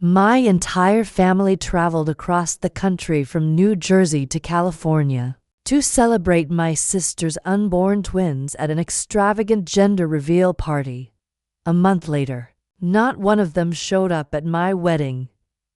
My entire family traveled across the country from New Jersey to California to celebrate my sister's unborn twins at an extravagant gender reveal party. A month later, not one of them showed up at my wedding.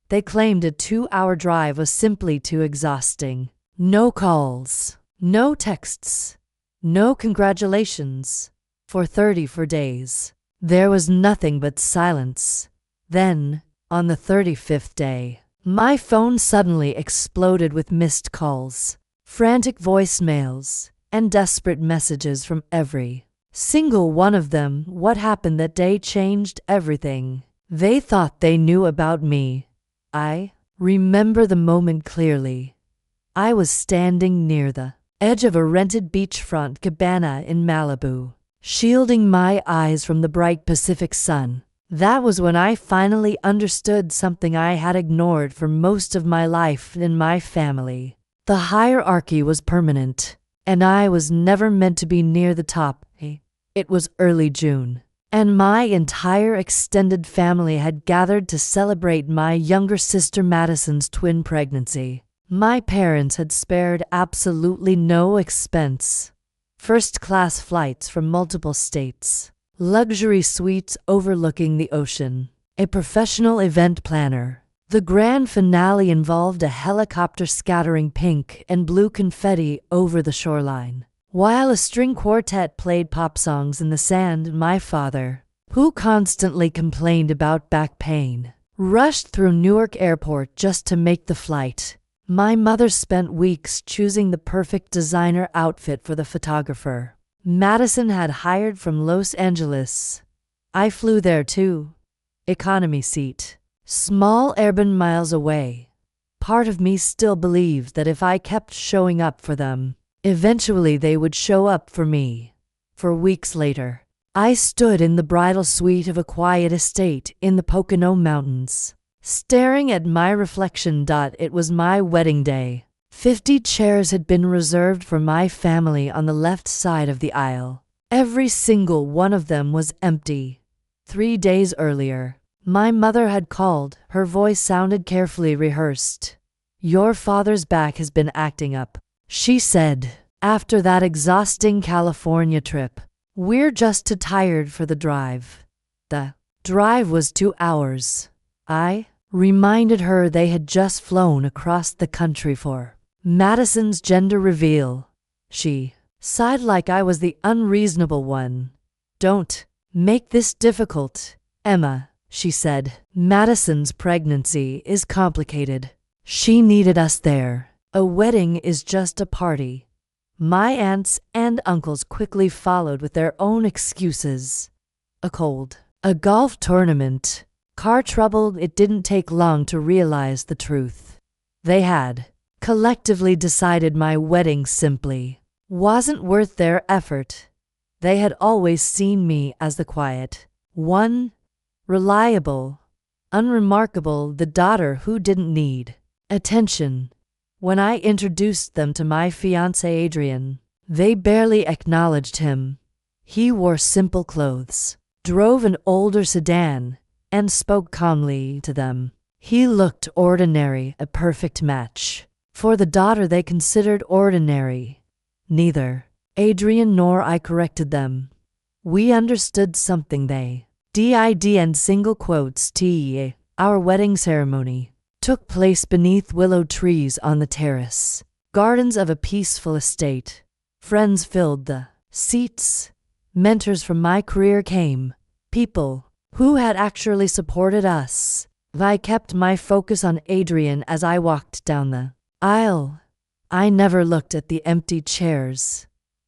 They claimed a 2-hour drive was simply too exhausting. No calls, no texts, no congratulations. For 34 days, there was nothing but silence. Then, on the 35th day, my phone suddenly exploded with missed calls, frantic voicemails, and desperate messages from every single one of them. What happened that day changed everything. They thought they knew about me. I remember the moment clearly. I was standing near the edge of a rented beachfront cabana in Malibu, shielding my eyes from the bright Pacific sun. That was when I finally understood something I had ignored for most of my life in my family. The hierarchy was permanent, and I was never meant to be near the top. It was early June, and my entire extended family had gathered to celebrate my younger sister Madison's twin pregnancy. My parents had spared absolutely no expense. First-class flights from multiple states, luxury suites overlooking the ocean, a professional event planner. The grand finale involved a helicopter scattering pink and blue confetti over the shoreline, while a string quartet played pop songs in the sand. My father, who constantly complained about back pain, rushed through Newark Airport just to make the flight. My mother spent weeks choosing the perfect designer outfit for the photographer Madison had hired from Los Angeles. I flew there too. Economy seat. Small urban miles away. Part of me still believed that if I kept showing up for them, eventually they would show up for me. For weeks later, I stood in the bridal suite of a quiet estate in the Pocono Mountains, staring at my reflection. It was my wedding day. 50 chairs had been reserved for my family on the left side of the aisle. Every single one of them was empty. 3 days earlier, my mother had called. Her voice sounded carefully rehearsed. "Your father's back has been acting up," she said. "After that exhausting California trip, we're just too tired for the drive." The drive was 2 hours. I reminded her they had just flown across the country for Madison's gender reveal. She sighed like I was the unreasonable one. "Don't make this difficult, Emma," she said. "Madison's pregnancy is complicated. She needed us there. A wedding is just a party." My aunts and uncles quickly followed with their own excuses. A cold, a golf tournament, car trouble. It didn't take long to realize the truth. They had collectively decided my wedding simply wasn't worth their effort. They had always seen me as the quiet one, reliable, unremarkable, the daughter who didn't need attention. When I introduced them to my fiancé Adrian, they barely acknowledged him. He wore simple clothes, drove an older sedan, and spoke calmly to them. He looked ordinary, a perfect match for the daughter they considered ordinary. Neither Adrian nor I corrected them. We understood something they did, and single quotes t. Our wedding ceremony took place beneath willow trees on the terrace, gardens of a peaceful estate. Friends filled the seats. Mentors from my career came, people who had actually supported us. I kept my focus on Adrian as I walked down the aisle. I never looked at the empty chairs.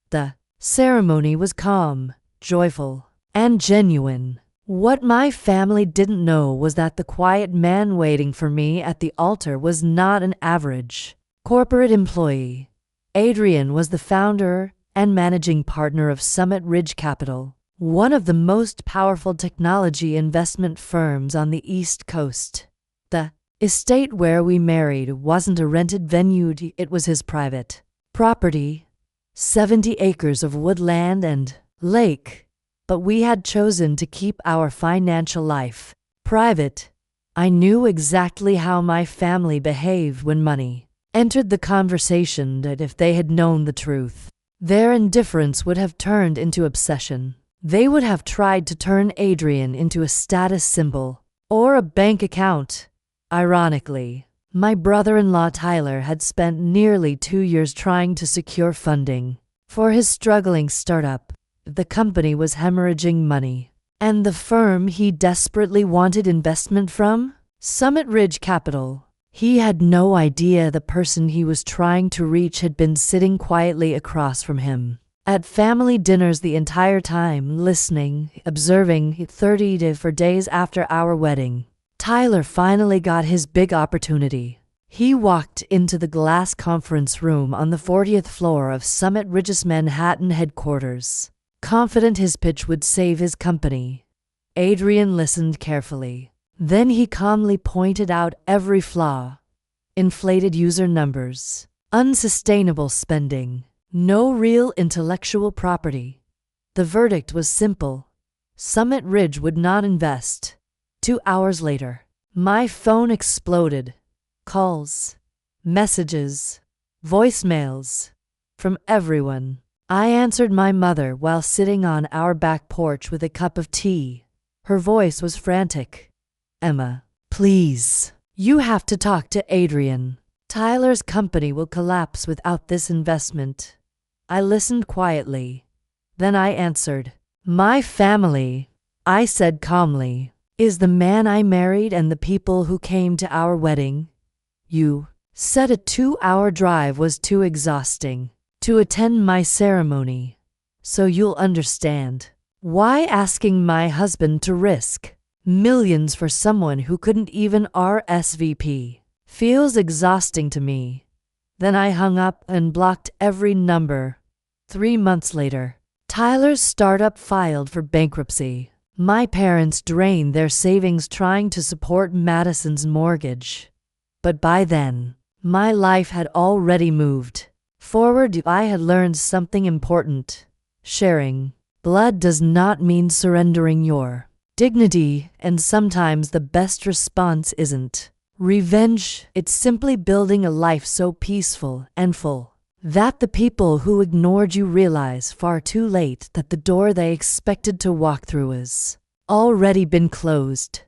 The ceremony was calm, joyful, and genuine. What my family didn't know was that the quiet man waiting for me at the altar was not an average corporate employee. Adrian was the founder and managing partner of Summit Ridge Capital, one of the most powerful technology investment firms on the East Coast. The estate where we married wasn't a rented venue, it was his private property, 70 acres of woodland and lake. But we had chosen to keep our financial life private. I knew exactly how my family behaved when money entered the conversation, that if they had known the truth, their indifference would have turned into obsession. They would have tried to turn Adrian into a status symbol or a bank account. Ironically, my brother-in-law Tyler had spent nearly 2 years trying to secure funding for his struggling startup. The company was hemorrhaging money, and the firm he desperately wanted investment from, Summit Ridge Capital. He had no idea the person he was trying to reach had been sitting quietly across from him at family dinners the entire time, listening, observing. 4 days after our wedding, Tyler finally got his big opportunity. He walked into the glass conference room on the 40th floor of Summit Ridge's Manhattan headquarters, confident his pitch would save his company. Adrian listened carefully. Then he calmly pointed out every flaw: inflated user numbers, unsustainable spending, no real intellectual property. The verdict was simple: Summit Ridge would not invest. 2 hours later, my phone exploded. Calls, messages, voicemails from everyone. I answered my mother while sitting on our back porch with a cup of tea. Her voice was frantic. "Emma, please, you have to talk to Adrian. Tyler's company will collapse without this investment." I listened quietly. Then I answered. "My family," I said calmly, "is the man I married and the people who came to our wedding. You said a 2-hour drive was too exhausting to attend my ceremony, so you'll understand why asking my husband to risk millions for someone who couldn't even RSVP feels exhausting to me." Then I hung up and blocked every number. 3 months later, Tyler's startup filed for bankruptcy. My parents drained their savings trying to support Madison's mortgage. But by then, my life had already moved forward. I had learned something important. Sharing blood does not mean surrendering your dignity, and sometimes the best response isn't revenge. It's simply building a life so peaceful and full that the people who ignored you realize far too late that the door they expected to walk through has already been closed.